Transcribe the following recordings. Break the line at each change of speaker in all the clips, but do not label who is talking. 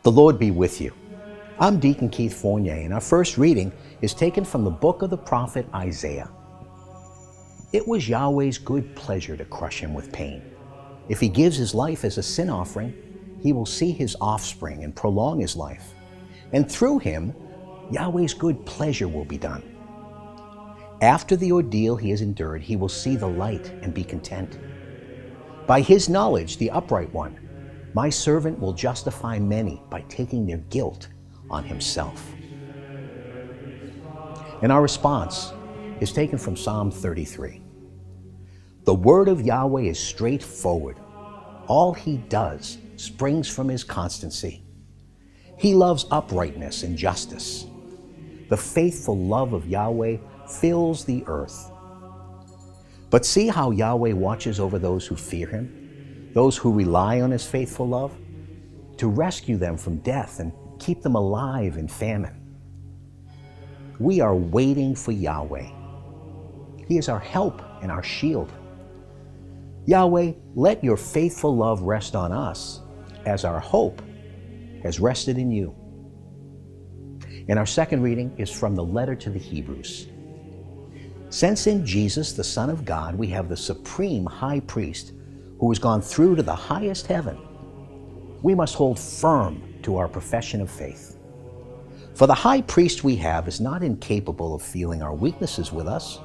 The Lord be with you. I'm Deacon Keith Fournier, and our first reading is taken from the book of the prophet Isaiah. It was Yahweh's good pleasure to crush him with pain. If he gives his life as a sin offering, he will see his offspring and prolong his life. And through him, Yahweh's good pleasure will be done. After the ordeal he has endured, he will see the light and be content. By his knowledge, the upright one, my servant will justify many by taking their guilt on himself. And our response is taken from Psalm 33. The word of Yahweh is straightforward. All he does springs from his constancy. He loves uprightness and justice. The faithful love of Yahweh fills the earth. But see how Yahweh watches over those who fear him, those who rely on his faithful love, to rescue them from death and keep them alive in famine. We are waiting for Yahweh. He is our help and our shield. Yahweh, let your faithful love rest on us as our hope has rested in you. And our second reading is from the letter to the Hebrews. Since in Jesus, the Son of God, we have the supreme high priest who has gone through to the highest heaven, we must hold firm to our profession of faith. For the high priest we have is not incapable of feeling our weaknesses with us,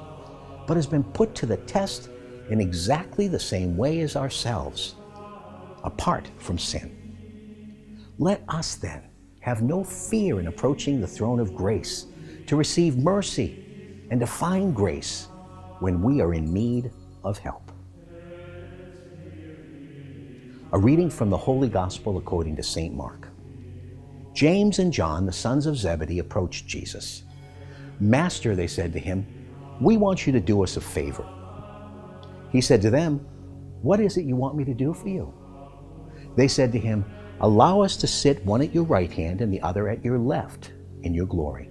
but has been put to the test in exactly the same way as ourselves, apart from sin. Let us then have no fear in approaching the throne of grace to receive mercy and to find grace when we are in need of help. A reading from the Holy Gospel according to St. Mark. James and John, the sons of Zebedee, approached Jesus. Master, they said to him, we want you to do us a favor. He said to them, what is it you want me to do for you? They said to him, allow us to sit one at your right hand and the other at your left in your glory.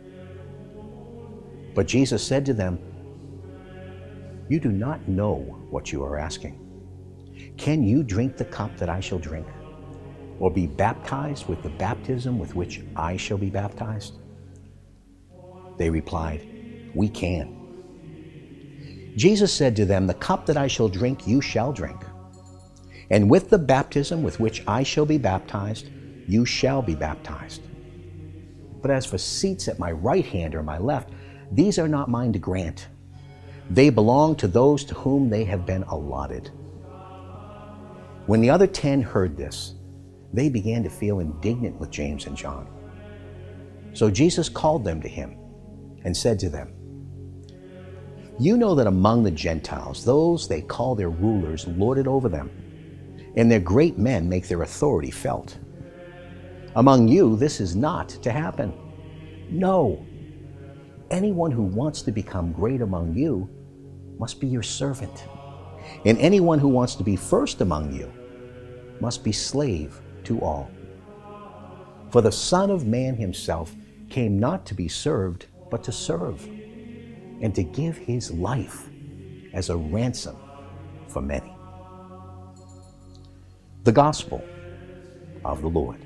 But Jesus said to them, you do not know what you are asking. Can you drink the cup that I shall drink, or be baptized with the baptism with which I shall be baptized? They replied, we can. Jesus said to them, the cup that I shall drink you shall drink, and with the baptism with which I shall be baptized, you shall be baptized. But as for seats at my right hand or my left, these are not mine to grant. They belong to those to whom they have been allotted. When the other 10 heard this, they began to feel indignant with James and John. So Jesus called them to him and said to them, you know that among the Gentiles, those they call their rulers lord it over them, and their great men make their authority felt. Among you, this is not to happen. No, anyone who wants to become great among you must be your servant, and anyone who wants to be first among you must be slave to all. For the Son of Man himself came not to be served, but to serve, and to give his life as a ransom for many. The Gospel of the Lord.